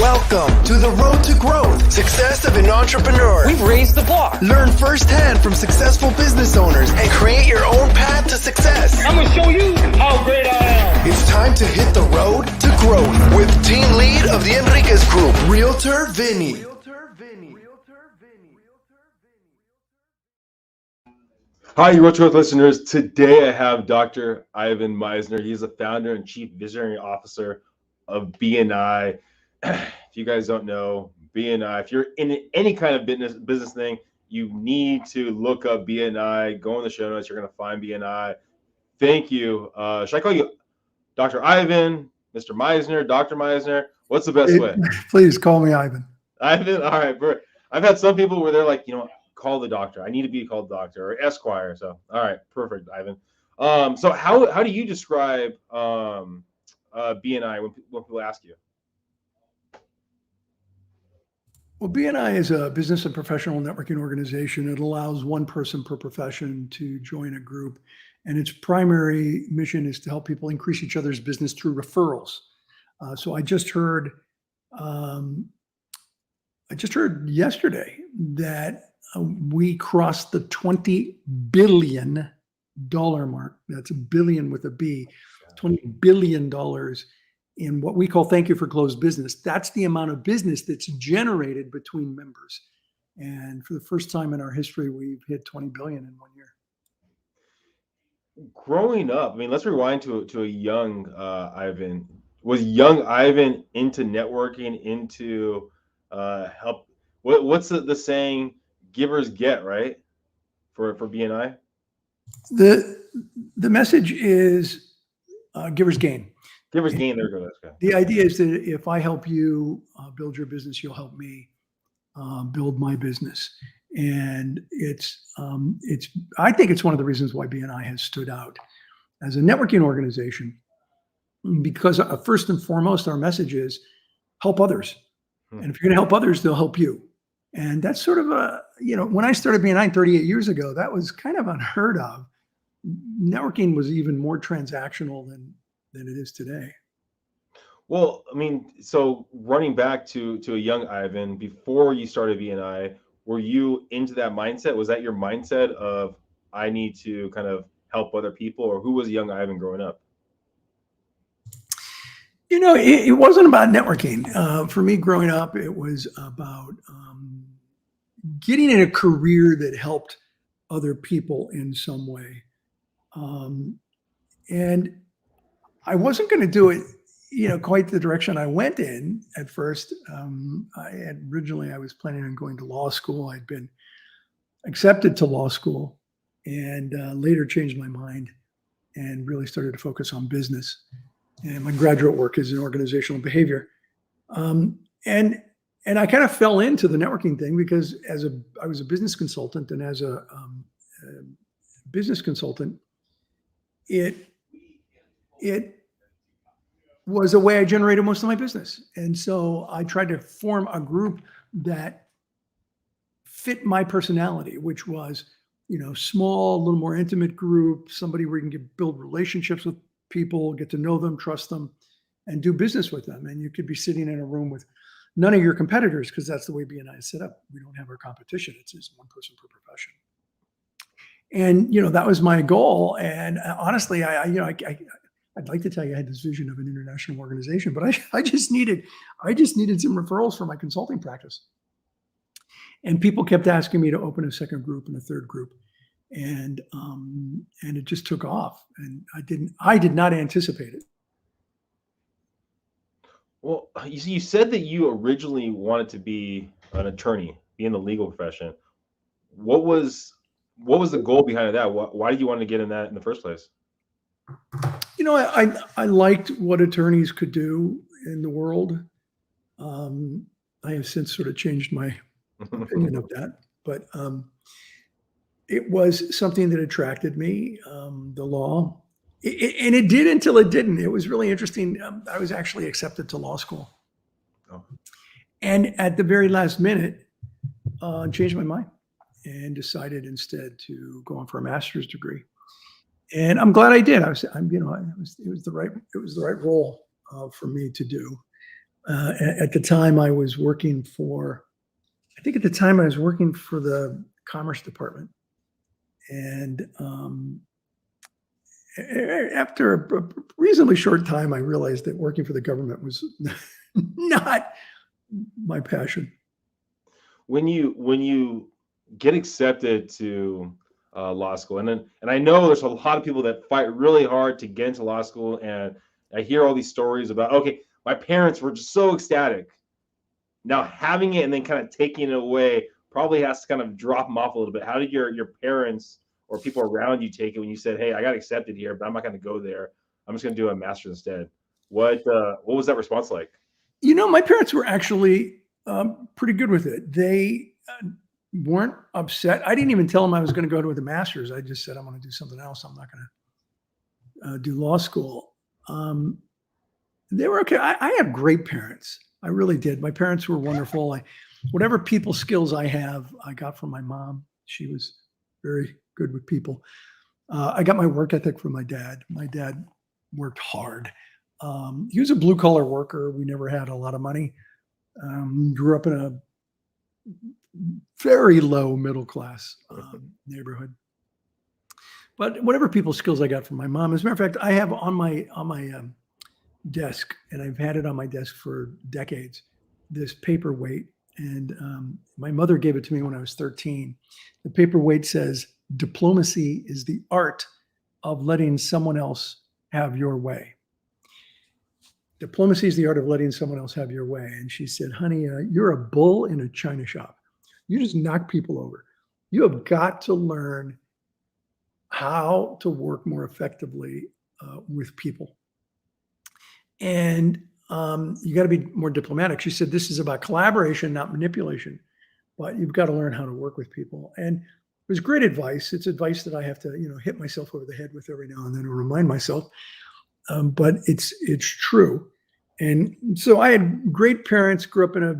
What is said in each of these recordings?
Welcome to the road to growth, success of an entrepreneur. We've raised the bar. Learn firsthand from successful business owners and create your own path to success. I'm going to show you how great I am. It's time to hit the road to growth with team lead of the Enriquez Group, Realtor Vinny. Hi, you Road to Growth listeners. Today I have Dr. Ivan Misner. He's the founder and chief visionary officer of BNI. If you guys don't know, BNI, if you're in any kind of business thing, you need to look up BNI. Go in the show notes. You're going to find BNI. Thank you. Should I call you Dr. Ivan, Mr. Misner, Dr. Misner? What's the best way? Please call me Ivan. Ivan? All right. I've had some people where they're like, call the doctor. I need to be called doctor or Esquire. So, all right. Perfect, Ivan. So how do you describe BNI when people ask you? Well, BNI is a business and professional networking organization. It allows one person per profession to join a group, and its primary mission is to help people increase each other's business through referrals. So I just heard yesterday that we crossed the $20 billion mark. That's a billion with a B. $20 billion in what we call thank you for closed business. That's the amount of business that's generated between members. And for the first time in our history, we've hit 20 billion in 1 year. Growing up, let's rewind to a young Ivan. Was young Ivan into networking, into help? What's the saying? Givers get, right? For BNI? The message is givers gain. Givers gain. There goes. Okay. The idea is that if I help you build your business, you'll help me build my business. And I think it's one of the reasons why BNI has stood out as a networking organization, because first and foremost, our message is help others. And if you're going to help others, they'll help you. And that's sort of when I started BNI 38 years ago, that was kind of unheard of. Networking was even more transactional than it is today. Well, so running back to a young Ivan, before you started BNI, were you into that mindset? Was that your mindset of, I need to kind of help other people, or who was young Ivan growing up? It wasn't about networking. For me growing up, it was about getting in a career that helped other people in some way. And I wasn't going to do it, quite the direction I went in at first. Originally I was planning on going to law school. I'd been accepted to law school and later changed my mind and really started to focus on business. And my graduate work is in organizational behavior. And I kind of fell into the networking thing because I was a business consultant, and as a business consultant, it was a way I generated most of my business. And so I tried to form a group that fit my personality, which was, small, a little more intimate group, somebody where you can build relationships with people, get to know them, trust them, and do business with them. And you could be sitting in a room with none of your competitors, because that's the way BNI is set up. We don't have our competition. It's just one person per profession. And, that was my goal. And honestly, I'd like to tell you I had this vision of an international organization, but I just needed some referrals for my consulting practice. And people kept asking me to open a second group and a third group. And it just took off. And I did not anticipate it. Well, you said that you originally wanted to be an attorney, be in the legal profession. What was the goal behind that? Why did you want to get in that in the first place? I liked what attorneys could do in the world. I have since sort of changed my opinion of that, but it was something that attracted me, the law. And it did until it didn't. It was really interesting. I was actually accepted to law school. Oh. And at the very last minute, changed my mind and decided instead to go on for a master's degree. And I'm glad I did. It was the right role for me to do. At the time I was working for, I think at the time I was working for the Commerce Department. And after a reasonably short time, I realized that working for the government was not my passion. When you get accepted to law school, and I know there's a lot of people that fight really hard to get into law school, and I hear all these stories about, okay, my parents were just so ecstatic. Now having it and then kind of taking it away probably has to kind of drop them off a little bit. How did your parents or people around you take it when you said, "Hey, I got accepted here, but I'm not going to go there. I'm just going to do a master's instead"? What was that response like? My parents were actually pretty good with it. They weren't upset. I didn't even tell them I was going to go to the master's. I just said, I'm going to do something else. I'm not going to do law school. They were okay. I had great parents. I really did. My parents were wonderful. Whatever people skills I have, I got from my mom. She was very good with people. I got my work ethic from my dad. My dad worked hard. He was a blue collar worker. We never had a lot of money. Grew up in a very low middle class neighborhood. But whatever people skills I got from my mom. As a matter of fact, I have on my desk, and I've had it on my desk for decades, this paperweight. And my mother gave it to me when I was 13. The paperweight says, "Diplomacy is the art of letting someone else have your way." Diplomacy is the art of letting someone else have your way. And she said, "Honey, you're a bull in a china shop. You just knock people over. You have got to learn how to work more effectively with people. And you got to be more diplomatic." She said, "This is about collaboration, not manipulation, but you've got to learn how to work with people." And it was great advice. It's advice that I have to, hit myself over the head with every now and then to remind myself. But it's true. And so I had great parents, grew up in a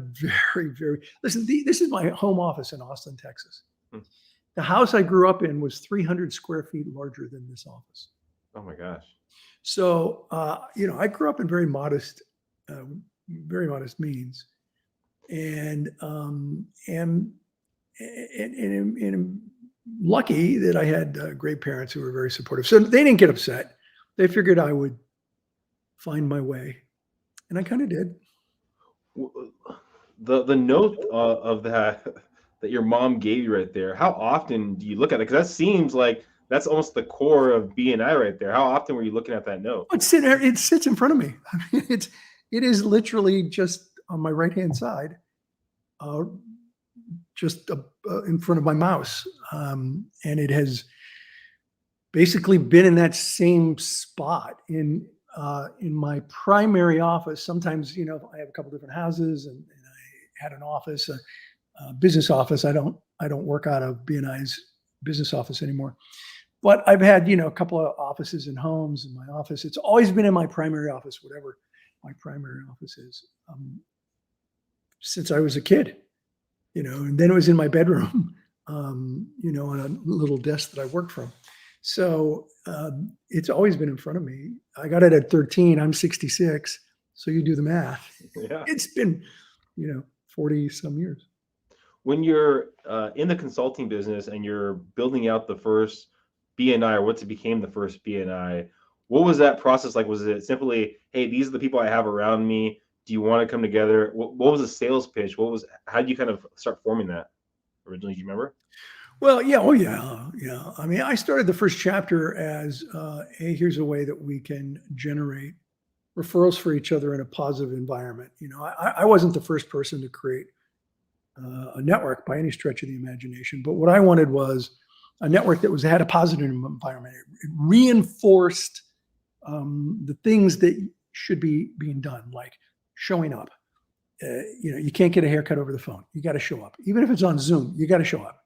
listen, this is my home office in Austin, Texas. The house I grew up in was 300 square feet larger than this office. Oh my gosh. So, I grew up in very modest means, and am lucky that I had great parents who were very supportive. So they didn't get upset. They figured I would find my way, and I kind of did. The note of that your mom gave you right there, how often do you look at it? Because that seems like that's almost the core of BNI right there. How often were you looking at that note? It sits in front of me. I mean, it is literally just on my right-hand side, just in front of my mouse. And it has basically been in that same spot in my primary office. Sometimes, I have a couple different houses, and I had an office, a business office. I don't work out of BNI's business office anymore. But I've had, a couple of offices and homes in my office. It's always been in my primary office, whatever my primary office is, since I was a kid, and then it was in my bedroom, on a little desk that I worked from. So it's always been in front of me. I got it at 13. I'm 66. So you do the math. Yeah. It's been, 40 some years. When you're in the consulting business and you're building out the first BNI, or what became the first BNI, what was that process like? Was it simply, "Hey, these are the people I have around me. Do you want to come together?" What was the sales pitch? How did you kind of start forming that originally? Do you remember? Well, yeah. Oh, yeah. Yeah. I mean, I started the first chapter as, hey, here's a way that we can generate referrals for each other in a positive environment. I wasn't the first person to create a network by any stretch of the imagination, but what I wanted was a network that had a positive environment. It reinforced the things that should be being done, like showing up. You can't get a haircut over the phone. You got to show up. Even if it's on Zoom, you got to show up.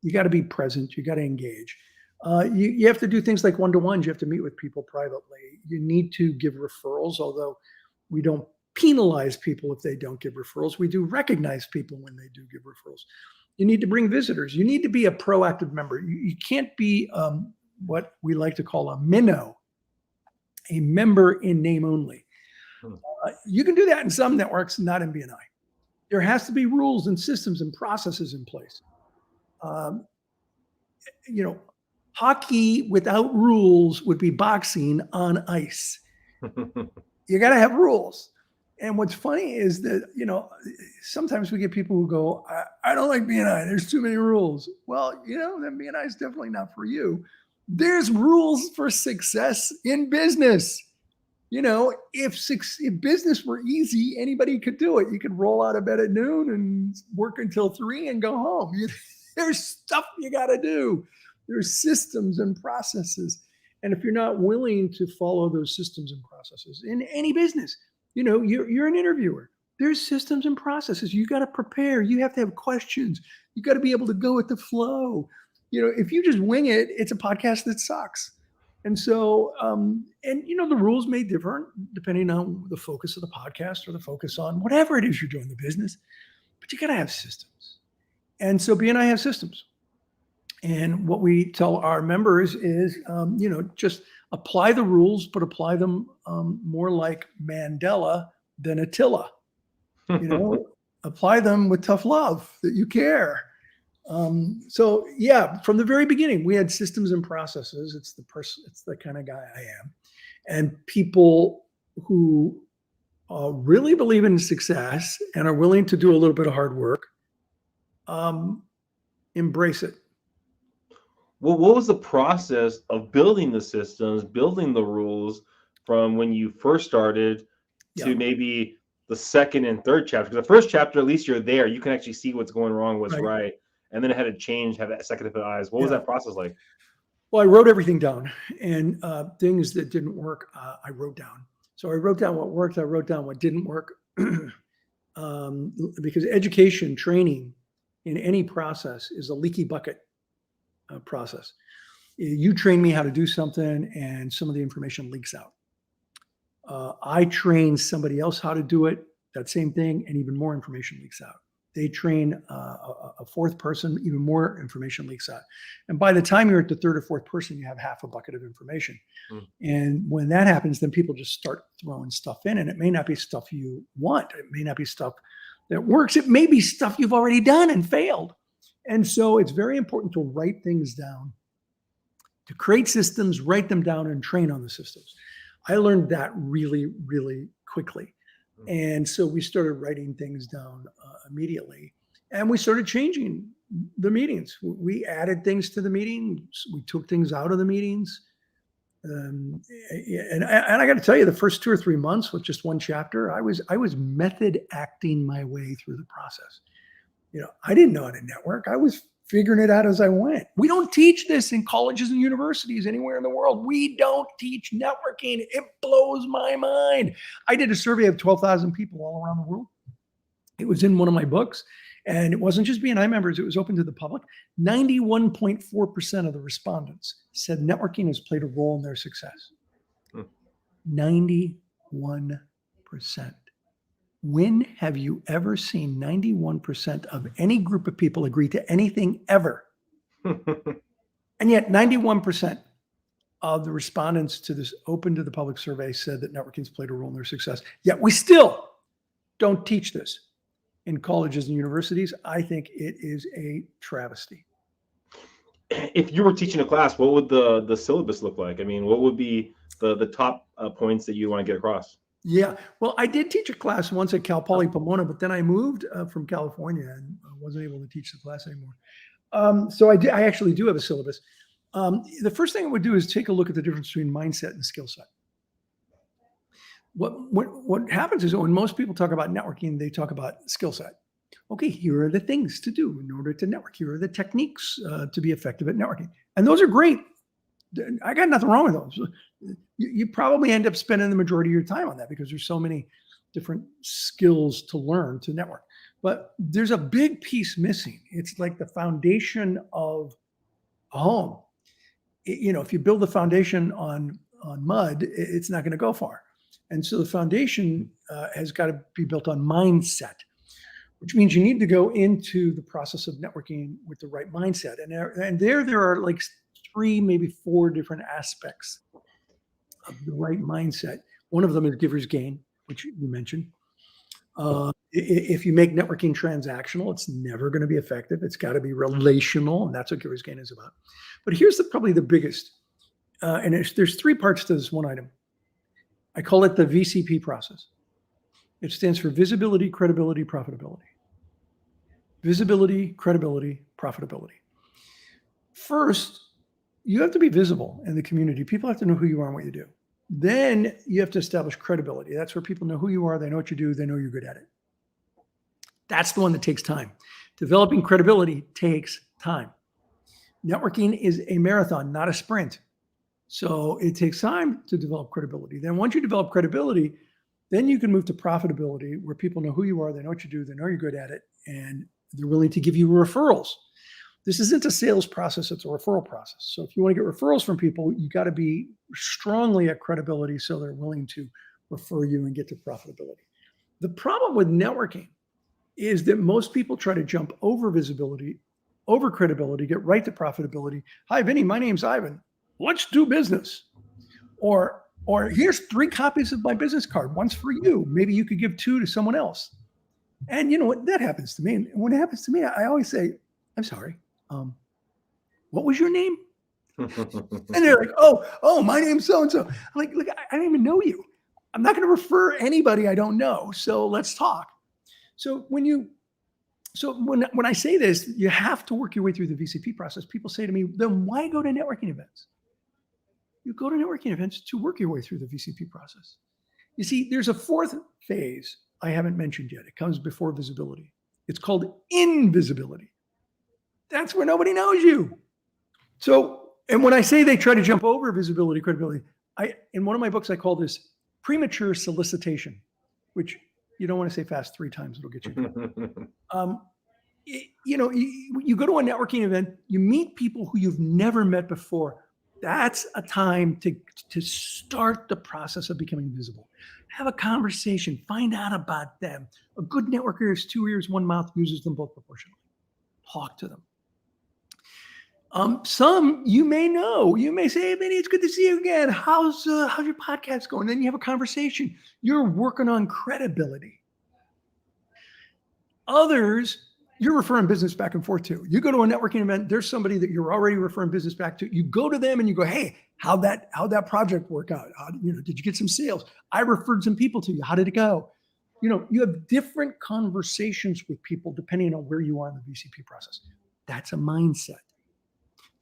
You got to be present. You got to engage. You have to do things like one-to-ones. You have to meet with people privately. You need to give referrals, although we don't penalize people if they don't give referrals. We do recognize people when they do give referrals. You need to bring visitors. You need to be a proactive member. You can't be what we like to call a minnow, a member in name only. You can do that in some networks, not in BNI. There has to be rules and systems and processes in place. Um, Hockey without rules would be boxing on ice. You got to have rules. And what's funny is that, sometimes we get people who go, I don't like BNI. There's too many rules. Well, then BNI is definitely not for you. There's rules for success in business. If business were easy, anybody could do it. You could roll out of bed at noon and work until 3 and go home. There's stuff you got to do. There's systems and processes. And if you're not willing to follow those systems and processes in any business, you're an interviewer. There's systems and processes. You got to prepare. You have to have questions. You got to be able to go with the flow. If you just wing it, it's a podcast that sucks. And so, the rules may differ depending on the focus of the podcast or the focus on whatever it is you're doing in the business, but you got to have systems. And so BNI has systems. And what we tell our members is, just apply the rules, but apply them more like Mandela than Attila. Apply them with tough love that you care. From the very beginning, we had systems and processes. It's the kind of guy I am. And people who really believe in success and are willing to do a little bit of hard work, embrace it. Well, what was the process of building the systems, building the rules from when you first started to maybe the second and third chapter? Because the first chapter, at least you're there. You can actually see what's going wrong, what's right. And then it had to change, have that second set of eyes. What was that process like? Well, I wrote everything down, and things that didn't work, I wrote down. So I wrote down what worked. I wrote down what didn't work. Because education, training in any process is a leaky bucket process. You train me how to do something, and some of the information leaks out. I train somebody else how to do it, that same thing, and even more information leaks out. They train a fourth person, even more information leaks out. And by the time you're at the third or fourth person, you have half a bucket of information. And when that happens, then people just start throwing stuff in, and it may not be stuff you want. It may not be stuff that works. It may be stuff you've already done and failed. And so it's very important to write things down, to create systems, write them down, and train on the systems. I learned that really, really quickly. And so we started writing things down immediately, and we started changing the meetings. We added things to the meetings. We took things out of the meetings. And I got to tell you, the first 2 or 3 months with just one chapter, I was method acting my way through the process. I didn't know how to network. I was figuring it out as I went. We don't teach this in colleges and universities anywhere in the world. We don't teach networking. It blows my mind. I did a survey of 12,000 people all around the world. It was in one of my books, and it wasn't just BNI members. It was open to the public. 91.4% of the respondents said networking has played a role in their success. 91%. When have you ever seen 91% of any group of people agree to anything ever? And yet 91% of the respondents to this open to the public survey said that networking's played a role in their success. Yet we still don't teach this in colleges and universities. I think it is a travesty. If you were teaching a class, what would the syllabus look like? I mean, what would be the top points that you want to get across? Yeah, well, I did teach a class once at Cal Poly Pomona, but then I moved from California and I wasn't able to teach the class anymore. So I actually do have a syllabus. The first thing I would do is take a look at the difference between mindset and skill set. What happens is when most people talk about networking, they talk about skill set. Okay, here are the things to do in order to network. Here are the techniques to be effective at networking. And those are great. I got nothing wrong with those. You probably end up spending the majority of your time on that because there's so many different skills to learn to network. But there's a big piece missing. It's like the foundation of a home. If you build the foundation on mud, it's not going to go far. And so the foundation has got to be built on mindset, which means you need to go into the process of networking with the right mindset. And there are like 3, maybe 4 different aspects of the right mindset. One of them is giver's gain, which you mentioned. If you make networking transactional, it's never going to be effective. It's got to be relational, and that's what Givers Gain is about. But here's probably the biggest, and there's 3 parts to this one item. I call it the VCP process. It stands for visibility, credibility, profitability. Visibility, credibility, profitability. First, you have to be visible in the community. People have to know who you are and what you do. Then you have to establish credibility. That's where people know who you are, they know what you do, they know you're good at it. That's the one that takes time. Developing credibility takes time. Networking is a marathon, not a sprint. So it takes time to develop credibility. Then once you develop credibility, then you can move to profitability, where people know who you are, they know what you do, they know you're good at it, and they're willing to give you referrals. This isn't a sales process, it's a referral process. So if you want to get referrals from people, you got to be strongly at credibility so they're willing to refer you and get to profitability. The problem with networking is that most people try to jump over visibility, over credibility, get right to profitability. Hi, Vinny, my name's Ivan. Let's do business. Or here's 3 copies of my business card. One's for you. Maybe you could give 2 to someone else. And you know what? That happens to me. And when it happens to me, I always say, I'm sorry. What was your name? And they're like, oh, my name's so-and-so. I'm like, look, I don't even know you. I'm not going to refer anybody I don't know. So let's talk. So when I say this, you have to work your way through the VCP process. People say to me, then why go to networking events? You go to networking events to work your way through the VCP process. You see, there's a 4th phase I haven't mentioned yet. It comes before visibility. It's called invisibility. That's where nobody knows you. So, and when I say they try to jump over visibility, credibility, in one of my books, I call this premature solicitation, which you don't want to say fast 3 times. It'll get you. You go to a networking event, you meet people who you've never met before. That's a time to start the process of becoming visible. Have a conversation, find out about them. A good networker has 2 ears, 1 mouth, uses them both proportionally. Talk to them. Some you may know. You may say, hey, Vinny, it's good to see you again. How's your podcast going? Then you have a conversation. You're working on credibility. Others, you're referring business back and forth to. You go to a networking event, there's somebody that you're already referring business back to. You go to them and you go, hey, how'd that project work out? Did you get some sales? I referred some people to you. How did it go? You have different conversations with people depending on where you are in the VCP process. That's a mindset.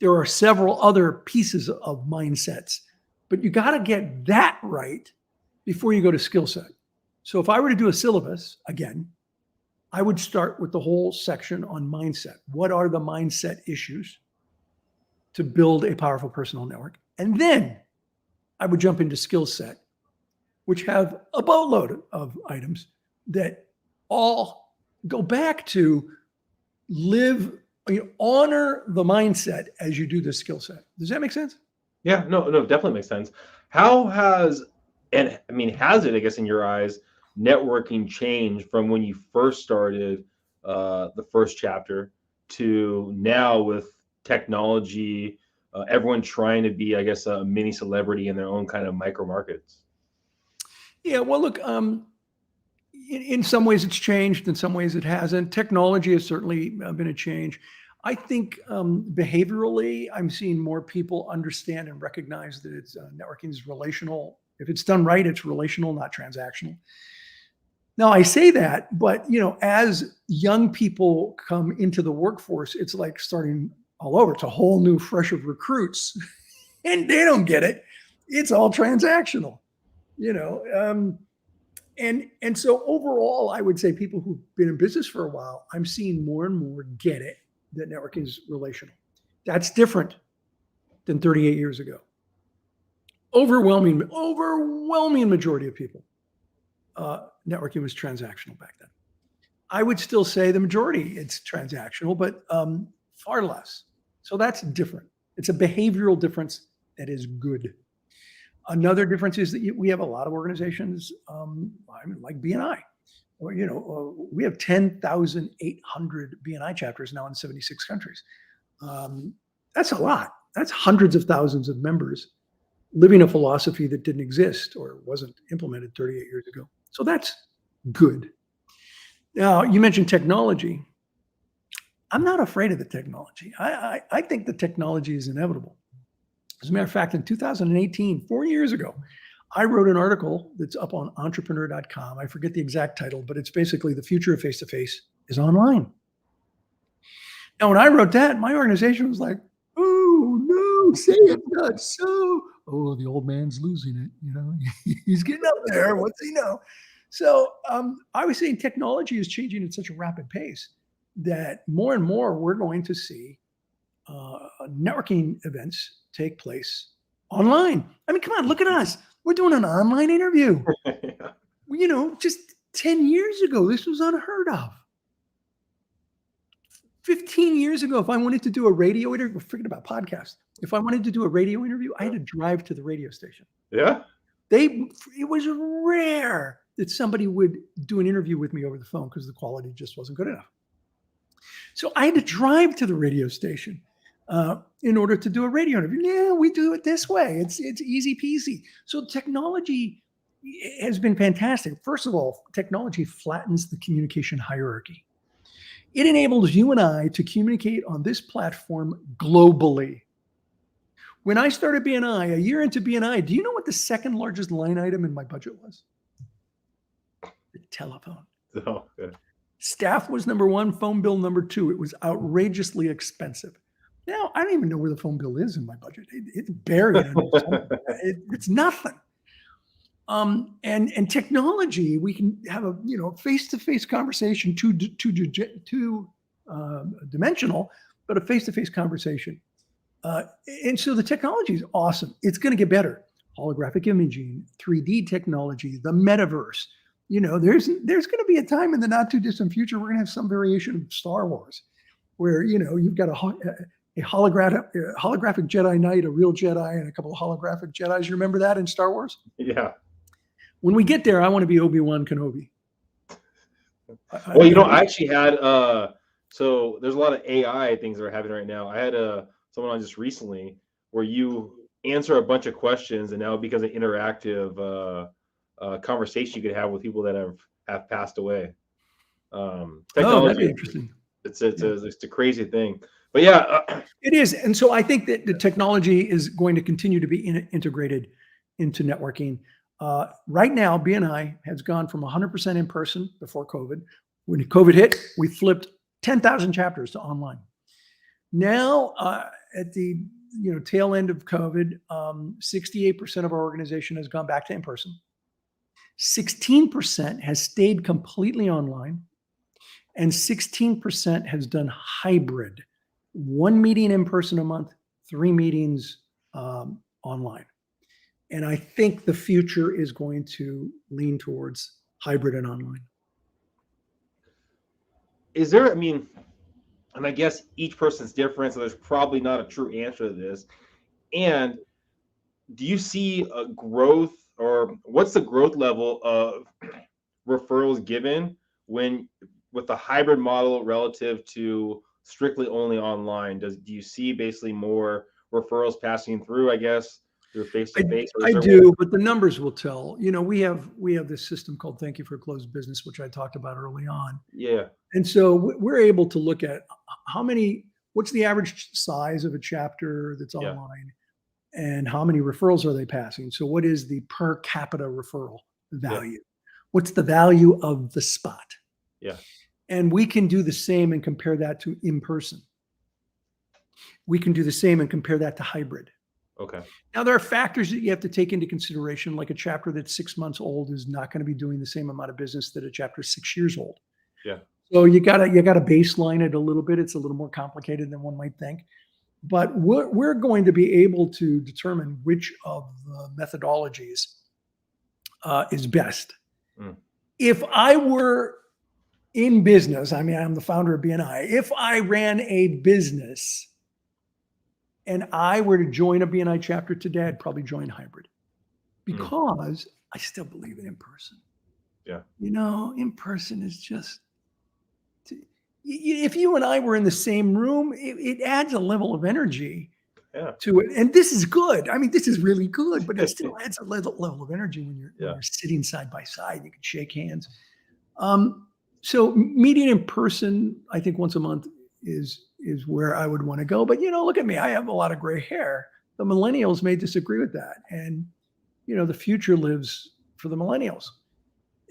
There are several other pieces of mindsets, but you got to get that right before you go to skill set. So if I were to do a syllabus, again, I would start with the whole section on mindset. What are the mindset issues to build a powerful personal network? And then I would jump into skill set, which have a boatload of items that all go back to honor the mindset as you do the skill set. Does that make sense? Yeah, no, definitely makes sense. How has it, I guess, in your eyes, networking changed from when you first started the first chapter to now with technology, everyone trying to be, I guess, a mini celebrity in their own kind of micro markets? Yeah, well, look, in some ways it's changed, in some ways it hasn't. Technology has certainly been a change. I think behaviorally, I'm seeing more people understand and recognize that networking is relational. If it's done right, it's relational, not transactional. Now, I say that, but as young people come into the workforce, it's like starting all over. It's a whole new fresh of recruits, and they don't get it. It's all transactional, And so overall, I would say people who've been in business for a while, I'm seeing more and more get it, that networking is relational. That's different than 38 years ago. Overwhelming majority of people, networking was transactional back then. I would still say the majority, it's transactional, but far less. So that's different. It's a behavioral difference that is good. Another difference is that we have a lot of organizations like BNI. We have 10,800 BNI chapters now in 76 countries. That's a lot. That's hundreds of thousands of members living a philosophy that didn't exist or wasn't implemented 38 years ago. So that's good. Now, you mentioned technology. I'm not afraid of the technology. I think the technology is inevitable. As a matter of fact, in 2018, 4 years ago, I wrote an article that's up on entrepreneur.com. I forget the exact title, but it's basically the future of face-to-face is online. Now, when I wrote that, my organization was like, oh, no, say it not so. Oh, the old man's losing it. You know, he's getting up there. What's he know? So I was saying technology is changing at such a rapid pace that more and more we're going to see networking events take place online. I mean, come on, look at us. We're doing an online interview. Yeah. You know, just 10 years ago, this was unheard of. 15 years ago, if I wanted to do a radio interview, forget about podcasts. If I wanted to do a radio interview, I had to drive to the radio station. Yeah. It was rare that somebody would do an interview with me over the phone because the quality just wasn't good enough. So I had to drive to the radio station in order to do a radio interview. Yeah, we do it this way. It's easy peasy. So technology has been fantastic. First of all, technology flattens the communication hierarchy. It enables you and I to communicate on this platform globally. When I started BNI, a year into BNI, do you know what the second largest line item in my budget was? The telephone. So, yeah. Staff was number one, phone bill number two. It was outrageously expensive. Now, I don't even know where the phone bill is in my budget. It's buried. It's nothing. And technology, we can have a face-to-face conversation, two dimensional, but a face-to-face conversation. And so the technology is awesome. It's going to get better. Holographic imaging, 3D technology, the metaverse. You know, there's going to be a time in the not too distant future we're going to have some variation of Star Wars, where you've got a holographic Jedi Knight, a real Jedi, and a couple of holographic Jedis. You remember that in Star Wars? Yeah. When we get there, I want to be Obi-Wan Kenobi. Well, I actually had so there's a lot of AI things that are happening right now. I had someone on just recently where you answer a bunch of questions and now it becomes an interactive conversation you could have with people that have passed away. Technology, that'd be interesting. It's a crazy thing, but yeah, it is. And so I think that the technology is going to continue to be integrated into networking. Right now, BNI has gone from 100% in person before COVID. When COVID hit, we flipped 10,000 chapters to online. Now, at the tail end of COVID, 68% of our organization has gone back to in person. 16% has stayed completely online, and 16% has done hybrid. 1 meeting in person a month, 3 meetings online. And I think the future is going to lean towards hybrid and online. Is there, and I guess each person's different, so there's probably not a true answer to this. And do you see a growth, or what's the growth level of referrals given with the hybrid model relative to strictly only online? Do you see basically more referrals passing through, I guess, through face-to-face? I do, but the numbers will tell. We have this system called Thank You for Closed Business, which I talked about early on. Yeah. And so we're able to look at what's the average size of a chapter that's online, and how many referrals are they passing? So what is the per capita referral value? Yeah. What's the value of the spot? Yeah. And we can do the same and compare that to in person. We can do the same and compare that to hybrid. Okay. Now, there are factors that you have to take into consideration, like a chapter that's 6 months old is not going to be doing the same amount of business that a chapter 6 years old. Yeah. So you gotta baseline it a little bit. It's a little more complicated than one might think, but we're going to be able to determine which of the methodologies is best. Mm. If I were in business, I'm the founder of BNI. If I ran a business and I were to join a BNI chapter today, I'd probably join hybrid because I still believe in person. Yeah. In person is just, if you and I were in the same room, it adds a level of energy Yeah. to it. And this is good. I mean, this is really good, but it still adds a level of energy when you're sitting side by side. You can shake hands. So meeting in person, I think once a month is where I would want to go. But look at me. I have a lot of gray hair. The millennials may disagree with that, and the future lives for the millennials.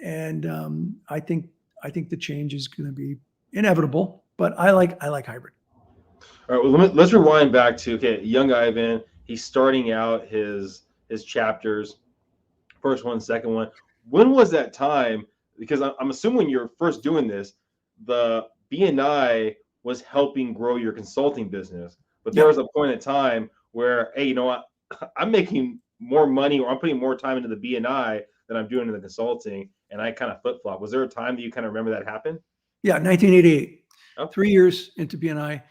And I think the change is going to be inevitable. But I like hybrid. All right, well, let's rewind back to young Ivan. He's starting out his chapters, first one, second one. When was that time? Because I'm assuming when you're first doing this, the BNI was helping grow your consulting business. But there was a point in time where, hey, you know what? I'm making more money, or I'm putting more time into the BNI than I'm doing in the consulting, and I kind of flip-flop. Was there a time that you kind of remember that happened? Yeah, 1988. Okay. 3 years into BNI.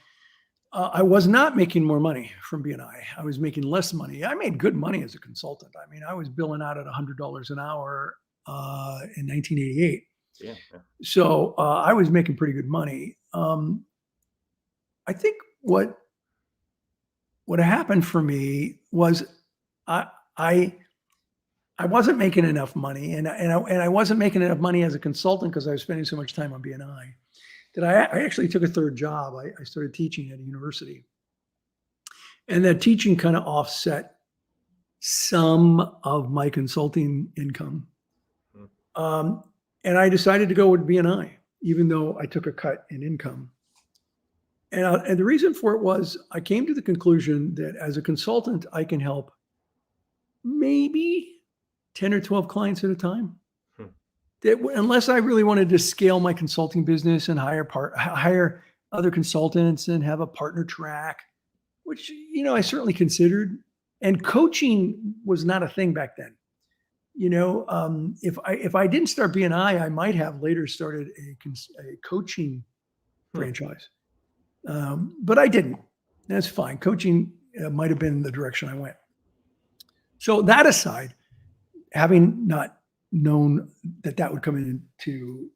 I was not making more money from BNI. I was making less money. I made good money as a consultant. I mean, I was billing out at $100 an hour in 1988. Yeah. So I was making pretty good money. I think what happened for me was I wasn't making enough money, and I wasn't making enough money as a consultant because I was spending so much time on BNI. That I actually took a third job. I started teaching at a university. And that teaching kind of offset some of my consulting income. And I decided to go with BNI, even though I took a cut in income. And the reason for it was I came to the conclusion that as a consultant, I can help maybe 10 or 12 clients at a time. That unless I really wanted to scale my consulting business and hire other consultants and have a partner track, which I certainly considered, and coaching was not a thing back then. If I didn't start BNI, I might have later started a coaching franchise, but I didn't. That's fine. Coaching might have been the direction I went. So that aside, having not known that would come into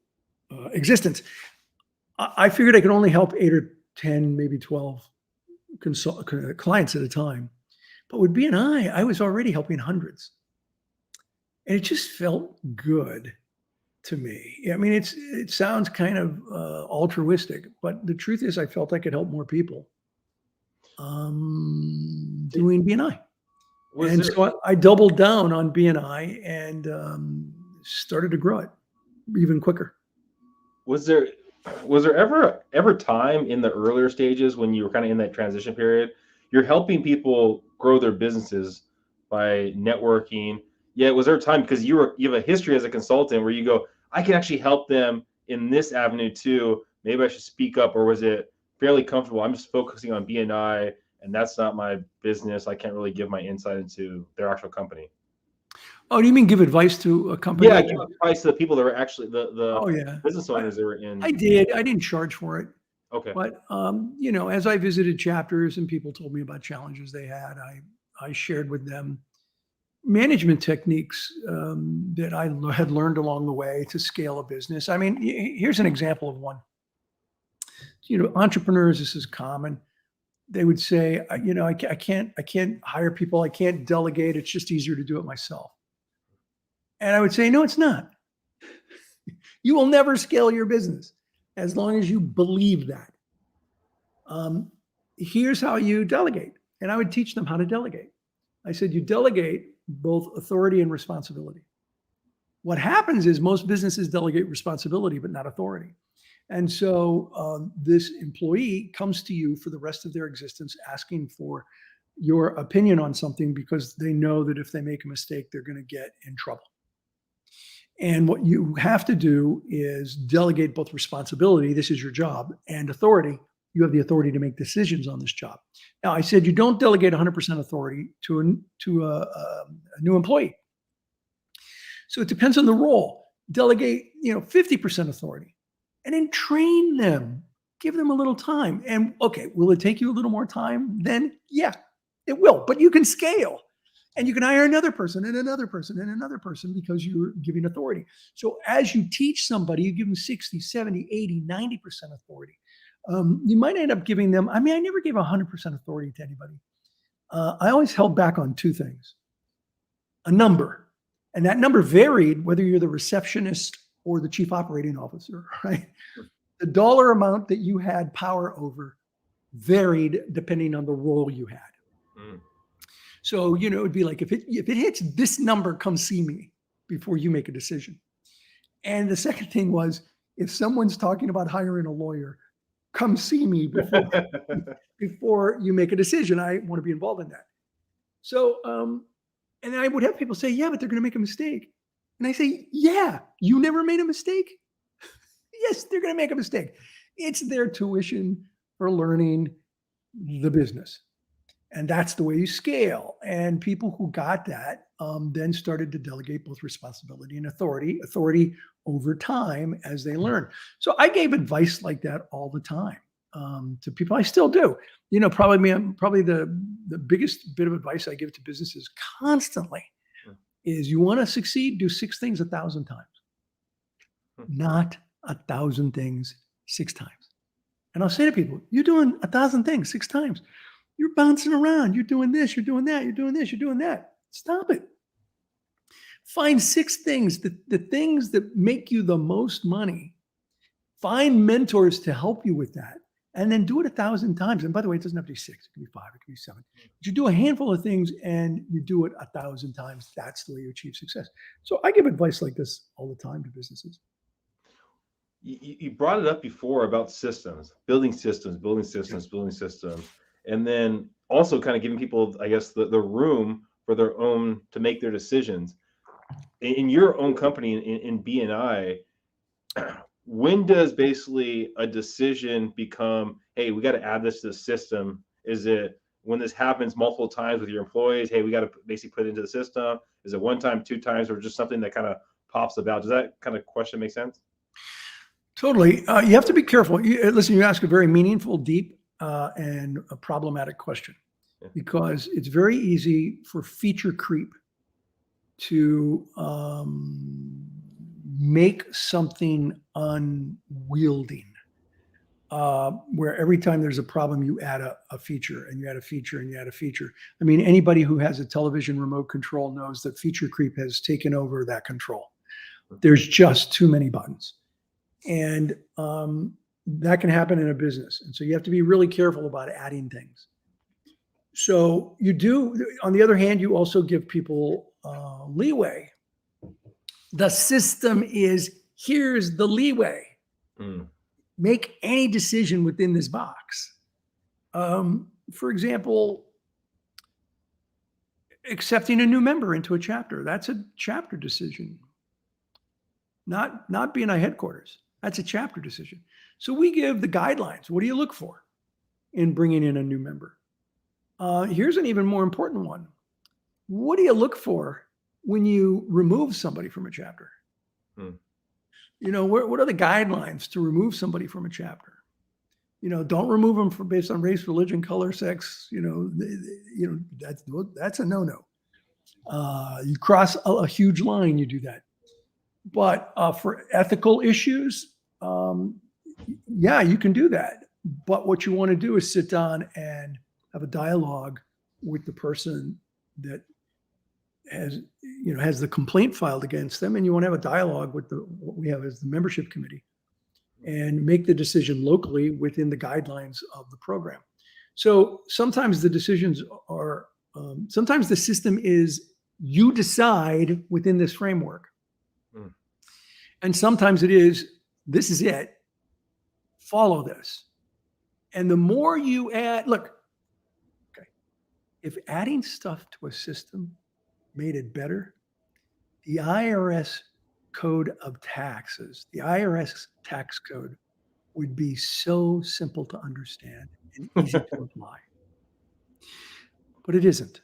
existence, I figured I could only help 8 or 10, maybe 12 clients at a time. But with BNI, I was already helping hundreds. And it just felt good to me. I mean, it sounds kind of altruistic, but the truth is I felt I could help more people doing BNI. So I doubled down on BNI and started to grow it even quicker. Was there ever time in the earlier stages when you were kind of in that transition period, you're helping people grow their businesses by networking? Yeah, was there a time, because you have a history as a consultant where you go, I can actually help them in this avenue too. Maybe I should speak up, or was it fairly comfortable? I'm just focusing on BNI, and that's not my business. I can't really give my insight into their actual company. Oh, do you mean give advice to a company? Yeah, give advice to the people that were actually the business owners that were in. I did. I didn't charge for it. Okay. But as I visited chapters and people told me about challenges they had, I shared with them management techniques that I had learned along the way to scale a business. I mean, here's an example of one. Entrepreneurs, this is common. They would say, I can't hire people. I can't delegate. It's just easier to do it myself. And I would say, no, it's not. You will never scale your business as long as you believe that. Here's how you delegate. And I would teach them how to delegate. I said, you delegate both authority and responsibility. What happens is most businesses delegate responsibility, but not authority. And so this employee comes to you for the rest of their existence asking for your opinion on something because they know that if they make a mistake, they're going to get in trouble. And what you have to do is delegate both responsibility, this is your job, and authority. You have the authority to make decisions on this job. Now, I said you don't delegate 100% authority to a new employee. So it depends on the role. Delegate, 50% authority, and then train them. Give them a little time. And okay, will it take you a little more time? Then yeah, it will. But you can scale. And you can hire another person and another person and another person because you're giving authority. So as you teach somebody, you give them 60, 70, 80, 90% authority. You might end up giving them, I never gave 100% authority to anybody. I always held back on two things. A number, and that number varied whether you're the receptionist or the chief operating officer, right? The dollar amount that you had power over varied depending on the role you had. Mm. So, it would be like, if it hits this number, come see me before you make a decision. And the second thing was, if someone's talking about hiring a lawyer, come see me before you make a decision. I want to be involved in that. So, and I would have people say, yeah, but they're going to make a mistake. And I say, yeah, you never made a mistake? Yes, they're going to make a mistake. It's their tuition for learning the business. And that's the way you scale. And people who got that then started to delegate both responsibility and authority over time as they learn. So I gave advice like that all the time to people. I still do. Probably the biggest bit of advice I give to businesses constantly is, you want to succeed, do 6 things 1,000 times, not 1,000 things 6 times. And I'll say to people, you're doing 1,000 things 6 times. You're bouncing around. You're doing this, you're doing that, you're doing this, you're doing that. Stop it. Find 6 things, the things that make you the most money. Find mentors to help you with that. And then do it 1,000 times. And by the way, it doesn't have to be 6. It can be 5. It can be 7. But you do a handful of things and you do it 1,000 times. That's the way you achieve success. So I give advice like this all the time to businesses. You brought it up before about systems, building systems, and then also kind of giving people, I guess, the room for their own to make their decisions. In your own company, in BNI, when does basically a decision become, hey, we got to add this to the system? Is it when this happens multiple times with your employees, hey, we got to basically put it into the system? Is it 1 time, 2 times, or just something that kind of pops about? Does that kind of question make sense? Totally. You have to be careful. Listen, you ask a very meaningful, deep, and a problematic question, because it's very easy for feature creep to make something unwielding, where every time there's a problem, you add a feature, and you add a feature, and you add a feature. I mean, anybody who has a television remote control knows that feature creep has taken over that control. There's just too many buttons. And that can happen in a business. And so you have to be really careful about adding things. So you do, on the other hand, you also give people leeway. The system is, here's the leeway. Make any decision within this box. For example, accepting a new member into a chapter. That's a chapter decision. Not BNI headquarters. That's a chapter decision. So we give the guidelines. What do you look for in bringing in a new member? Here's an even more important one. What do you look for when you remove somebody from a chapter? What are the guidelines to remove somebody from a chapter? Don't remove them based on race, religion, color, sex. That's a no-no. You cross a huge line, you do that. But for ethical issues, you can do that. But what you want to do is sit down and have a dialogue with the person that has the complaint filed against them, and you want to have a dialogue with what we have as the membership committee, and make the decision locally within the guidelines of the program. So sometimes the decisions are, sometimes the system is, you decide within this framework. And sometimes it is, this is it, follow this. And the more you add, if adding stuff to a system made it better, the IRS code of taxes, the IRS tax code would be so simple to understand and easy to apply. But it isn't,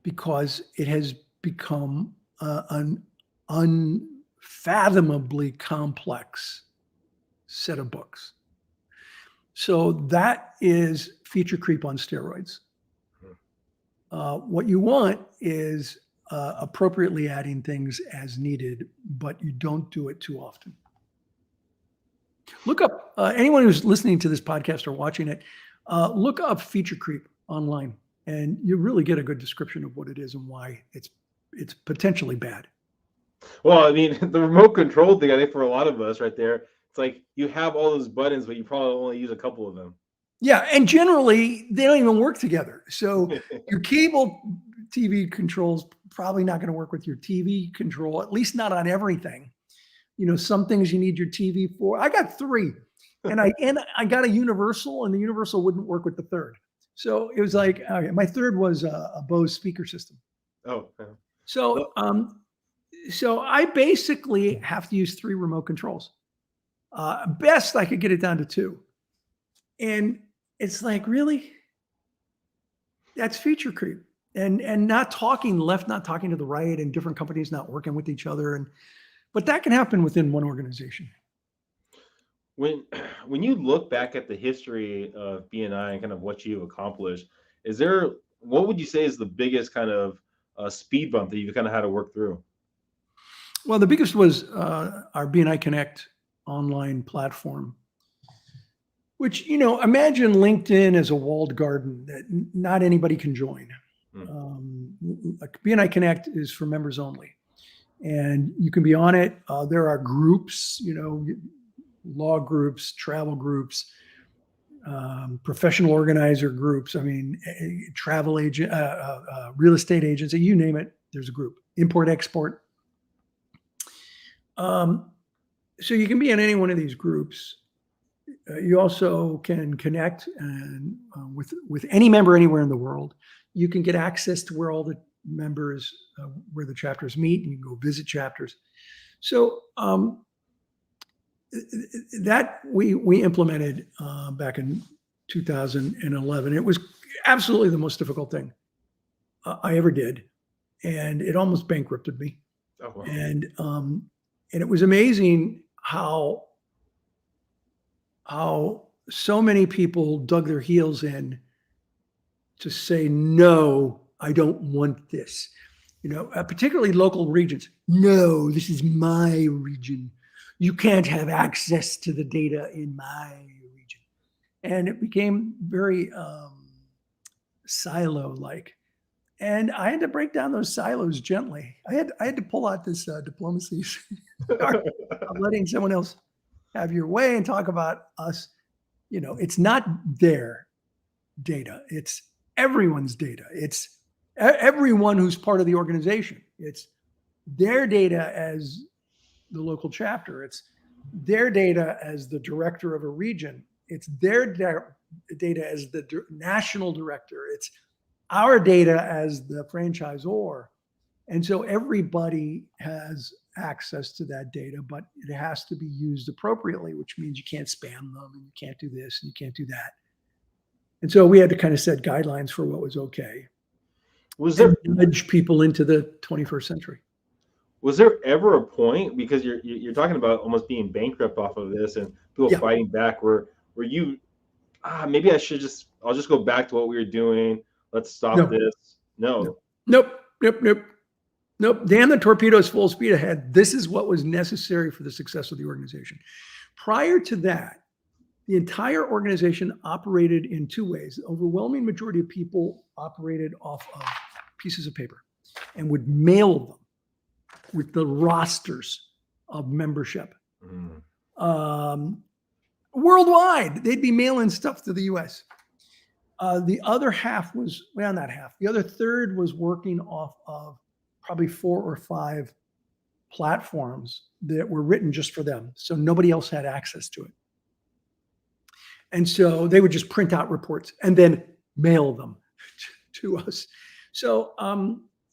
because it has become an unfathomably complex set of books. So that is feature creep on steroids. What you want is appropriately adding things as needed, but you don't do it too often. Look up, anyone who's listening to this podcast or watching it, look up feature creep online and you really get a good description of what it is and why it's potentially bad. Well, I mean, the remote control thing, I think for a lot of us right there, it's like you have all those buttons, but you probably only use a couple of them. Yeah, and generally they don't even work together. So your cable TV control's probably not going to work with your TV control, at least not on everything. Some things you need your TV for. I got 3, and I got a universal, and the universal wouldn't work with the third. So it was like, okay, my third was a Bose speaker system. Oh, yeah. So I basically have to use 3 remote controls. Best I could get it down to 2. And it's like, really? That's feature creep. And not talking left, not talking to the right, and different companies not working with each other. But that can happen within one organization. When you look back at the history of BNI and kind of what you've accomplished, what would you say is the biggest kind of speed bump that you've kind of had to work through? Well, the biggest was our BNI Connect online platform, which, imagine LinkedIn as a walled garden that not anybody can join. Like BNI Connect is for members only, and you can be on it. There are groups, law groups, travel groups, professional organizer groups. I mean, travel agent, real estate agents, you name it, there's a group. Import, export. So you can be in any one of these groups. You also can connect and with any member anywhere in the world. You can get access to where all the members, where the chapters meet, and you can go visit chapters. So that we implemented back in 2011. It was absolutely the most difficult thing I ever did, and it almost bankrupted me. Oh, wow. And it was amazing how so many people dug their heels in to say, no, I don't want this. Particularly local regions. No, this is my region. You can't have access to the data in my region. And it became very silo-like. And I had to break down those silos gently. I had to pull out this diplomacy of letting someone else have your way and talk about us. It's not their data. It's everyone's data. It's everyone who's part of the organization. It's their data as the local chapter. It's their data as the director of a region. It's their data as the national director. It's our data as the franchisor. And so everybody has access to that data, but it has to be used appropriately, which means you can't spam them, and you can't do this, and you can't do that. And so we had to kind of set guidelines for what was okay. Was there nudge people into the 21st century? Was there ever a point, because you're talking about almost being bankrupt off of this and people fighting back, where you maybe I'll just go back to what we were doing. Let's stop this. No. Nope. Damn the torpedoes, full speed ahead. This is what was necessary for the success of the organization. Prior to that, the entire organization operated in 2 ways. The overwhelming majority of people operated off of pieces of paper and would mail them with the rosters of membership. Worldwide, they'd be mailing stuff to the US. The other half was, well, not half, the other third was working off of probably 4 or 5 platforms that were written just for them. So nobody else had access to it. And so they would just print out reports and then mail them to us. So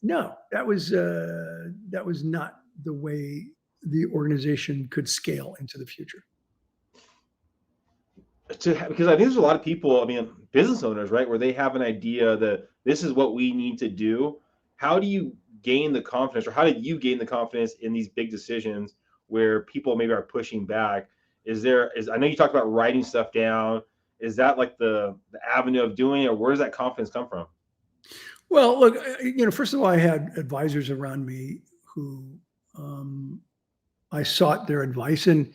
no, that was not the way the organization could scale into the future. Because I think there's a lot of people, business owners, right, where they have an idea that this is what we need to do. How do you gain the confidence, or how did you gain the confidence in these big decisions where people maybe are pushing back? I know you talked about writing stuff down. Is that like the avenue of doing it, or where does that confidence come from? Well, look, first of all, I had advisors around me who I sought their advice, and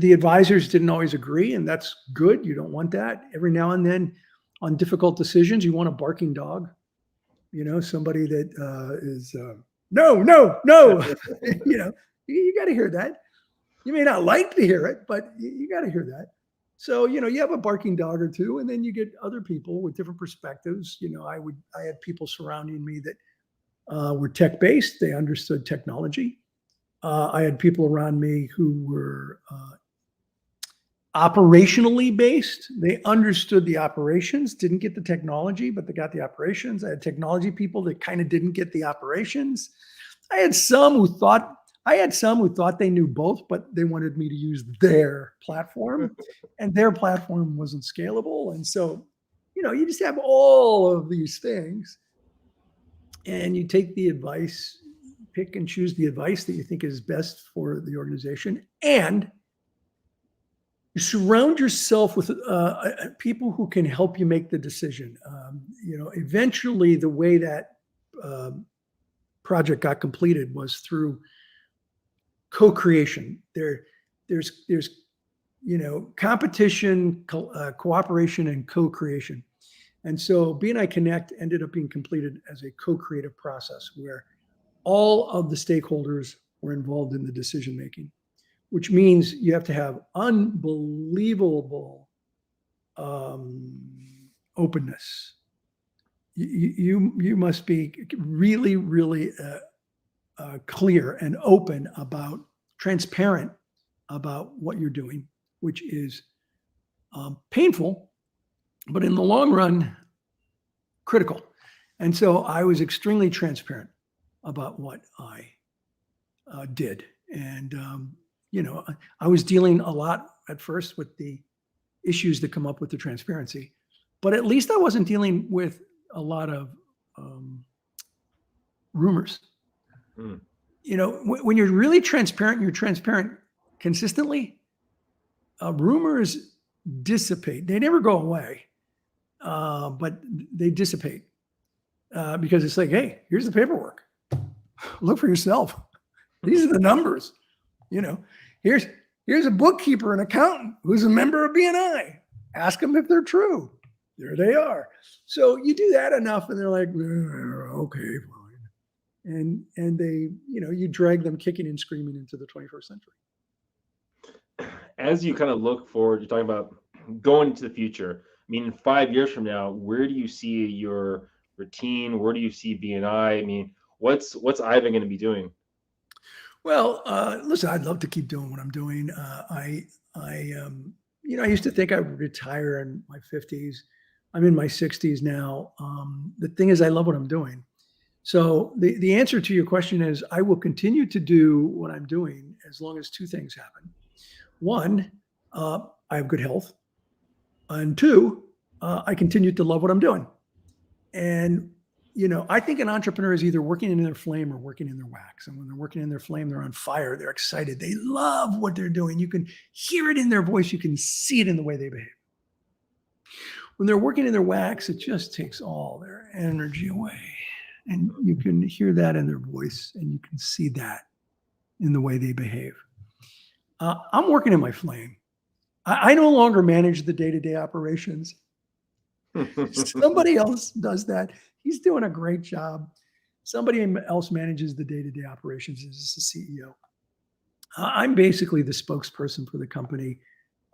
the advisors didn't always agree, and that's good. You don't want that. Every now and then on difficult decisions, you want a barking dog, somebody that is, no, no, no, you got to hear that. You may not like to hear it, but you got to hear that. So, you have a barking dog or two, and then you get other people with different perspectives. I had people surrounding me that were tech-based. They understood technology. I had people around me who were operationally based. They understood the operations, didn't get the technology, but they got the operations. I had technology people that kind of didn't get the operations. I had some who thought they knew both, but they wanted me to use their platform, and their platform wasn't scalable. And so, you just have all of these things, and you take the advice, pick and choose the advice that you think is best for the organization, and you surround yourself with people who can help you make the decision. Eventually, the way that project got completed was through co-creation. There's competition, cooperation, and co-creation. And so BNI Connect ended up being completed as a co-creative process where all of the stakeholders were involved in the decision making, which means you have to have unbelievable openness. You must be really, really clear and open about, transparent about what you're doing, which is painful, but in the long run, critical. And so I was extremely transparent about what I did. And, I was dealing a lot at first with the issues that come up with the transparency, but at least I wasn't dealing with a lot of rumors. Mm. When you're really transparent and you're transparent consistently, rumors dissipate. They never go away, but they dissipate because it's like, hey, here's the paperwork. Look for yourself. These are the numbers. Here's a bookkeeper, an accountant who's a member of BNI. Ask them if they're true. There they are. So you do that enough, and they're like, okay, fine. And they, you drag them kicking and screaming into the 21st century. As you kind of look forward, you're talking about going into the future. I mean, 5 years from now, where do you see your routine? Where do you see BNI? I mean, what's Ivan going to be doing? Well, listen, I'd love to keep doing what I'm doing. I used to think I would retire in my 50s. I'm in my 60s now. The thing is, I love what I'm doing. So the answer to your question is I will continue to do what I'm doing as long as two things happen. One, I have good health. And two, I continue to love what I'm doing. And I think an entrepreneur is either working in their flame or working in their wax. And when they're working in their flame, they're on fire. They're excited. They love what they're doing. You can hear it in their voice. You can see it in the way they behave. When they're working in their wax, it just takes all their energy away. And you can hear that in their voice, and you can see that in the way they behave. I'm working in my flame. I no longer manage the day-to-day operations. Somebody else does that. He's doing a great job. Somebody else manages the day-to-day operations as the CEO. I'm basically the spokesperson for the company.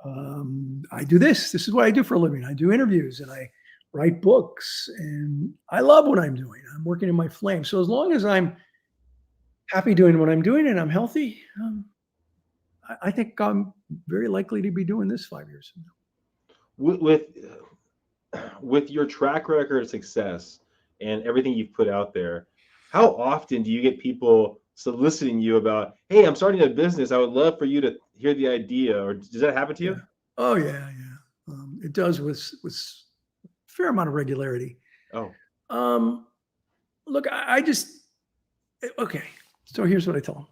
I do this. This is what I do for a living. I do interviews and I write books, and I love what I'm doing. I'm working in my flame. So as long as I'm happy doing what I'm doing and I'm healthy, I think I'm very likely to be doing this 5 years from now. With your track record of success and everything you've put out there, how often do you get people soliciting you about, hey, I'm starting a business. I would love for you to hear the idea. Or does that happen to you? Yeah. Oh, yeah. It does with a fair amount of regularity. Oh. Look, okay. So here's what I tell them.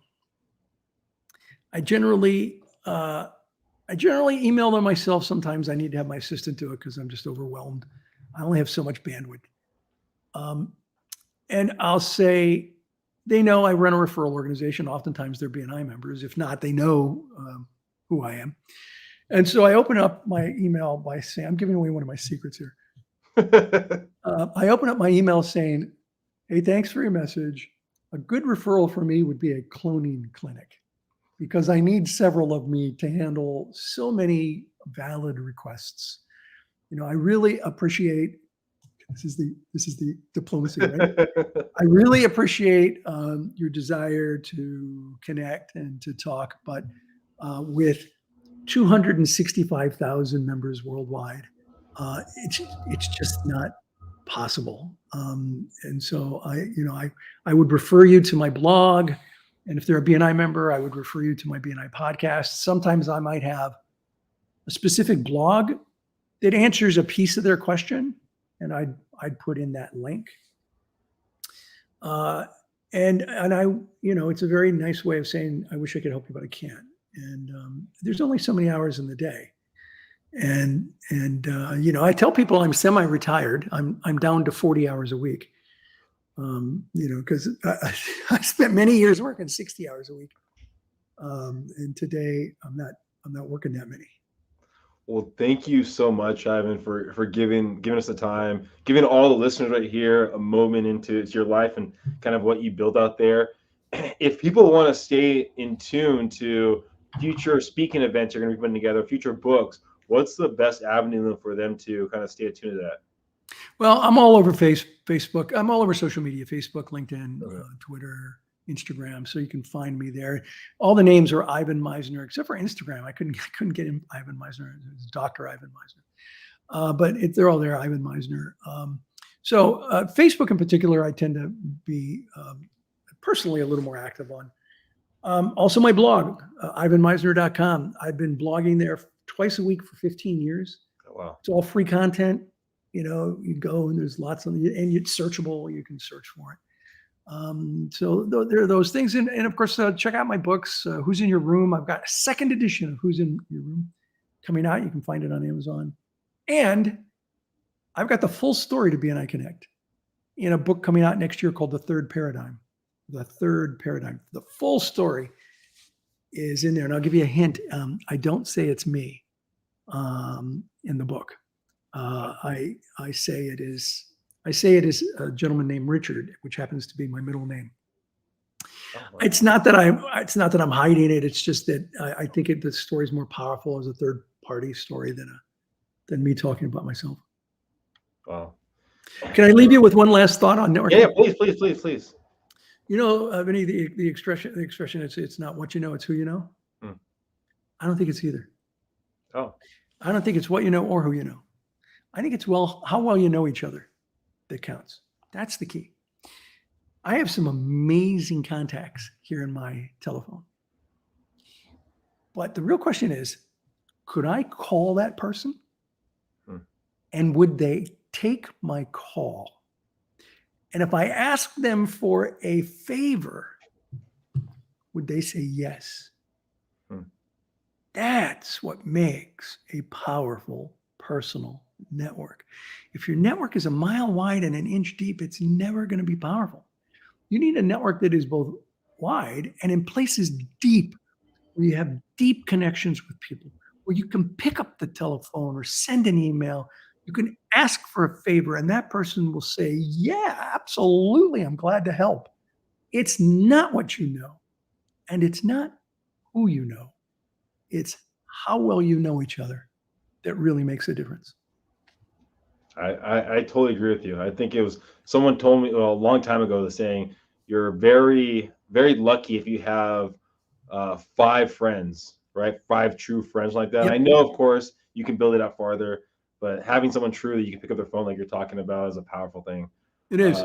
I generally email them myself. Sometimes I need to have my assistant do it because I'm just overwhelmed. I only have so much bandwidth. And I'll say, they know I run a referral organization. Oftentimes they're BNI members. If not, they know who I am. And so I open up my email by saying, I'm giving away one of my secrets here. I open up my email saying, hey, thanks for your message. A good referral for me would be a cloning clinic because I need several of me to handle so many valid requests. I really appreciate, this is the diplomacy, right? I really appreciate your desire to connect and to talk, but with 265,000 members worldwide, it's just not possible. And so I would refer you to my blog, and if they're a BNI member, I would refer you to my BNI podcast. Sometimes I might have a specific blog that answers a piece of their question, and I'd put in that link. And I, it's a very nice way of saying, I wish I could help you, but I can't. And there's only so many hours in the day. And I tell people I'm semi-retired. I'm down to 40 hours a week. Because I spent many years working 60 hours a week. And today I'm not working that many. Well, thank you so much, Ivan, for giving us the time, giving all the listeners right here a moment into your life and kind of what you built out there. If people want to stay in tune to future speaking events you're going to be putting together, future books, what's the best avenue for them to kind of stay attuned to that? Well, I'm all over Facebook. I'm all over social media, Facebook, LinkedIn, Twitter, Instagram. So you can find me there. All the names are Ivan Misner, except for Instagram. I couldn't get him Ivan Misner. It's Dr. Ivan Misner. But they're all there, Ivan Misner. So Facebook in particular, I tend to be personally a little more active on. Also my blog, ivanmisner.com. I've been blogging there twice a week for 15 years. Oh, wow. It's all free content. You go and there's lots of, and it's searchable. You can search for it. So there are those things. And of course, check out my books, Who's in Your Room. I've got a second edition of Who's in Your Room coming out. You can find it on Amazon. And I've got the full story to BNI Connect in a book coming out next year called The Third Paradigm. The Third Paradigm. The full story is in there. And I'll give you a hint. I don't say it's me in the book. I say it is a gentleman named Richard, which happens to be my middle name. It's not that I'm hiding it. It's just that I think the story is more powerful as a third party story than me talking about myself. Wow. Can I leave you with one last thought on networking? Yeah, please. Vinny, the expression it's not what you know, it's who you know. I don't think it's either. Oh. I don't think it's what you know or who you know. I think it's how well you know each other that counts. That's the key. I have some amazing contacts here in my telephone. But the real question is, could I call that person? And would they take my call? And if I ask them for a favor, would they say yes? That's what makes a powerful personal network. If your network is a mile wide and an inch deep, it's never going to be powerful. You need a network that is both wide and in places deep, where you have deep connections with people, where you can pick up the telephone or send an email. You can ask for a favor and that person will say, yeah, absolutely. I'm glad to help. It's not what you know. And it's not who you know. It's how well you know each other that really makes a difference. I totally agree with you. I think it was someone told me a long time ago saying you're very, very lucky if you have 5 friends, right? 5 true friends like that. Yep. I know, of course, you can build it out farther, but having someone true that you can pick up their phone like you're talking about is a powerful thing. It is.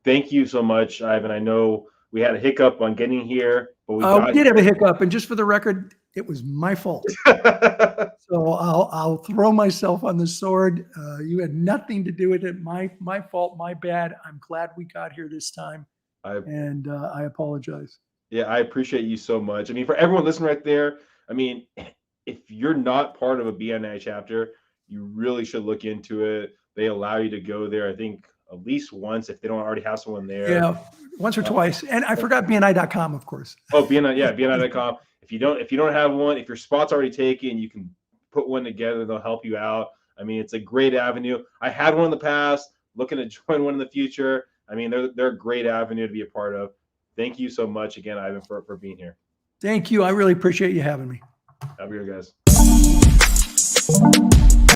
Thank you so much, Ivan. I know we had a hiccup on getting here, but we did have a hiccup, and just for the record, it was my fault. So I'll throw myself on the sword. You had nothing to do with it. My fault, my bad. I'm glad we got here this time, and I apologize. Yeah, I appreciate you so much. I mean, for everyone listening right there, I mean, if you're not part of a BNI chapter, you really should look into it. They allow you to go there, I think, at least once if they don't already have someone there. Yeah, once or twice. And I forgot BNI.com, of course. Oh, BNI, yeah, BNI.com. If you don't have one, if your spot's already taken, you can put one together. They'll help you out. I mean, it's a great avenue. I had one in the past, looking to join one in the future. I mean, they're a great avenue to be a part of. Thank you so much again, Ivan, for being here. Thank you. I really appreciate you having me. Have a good, guys.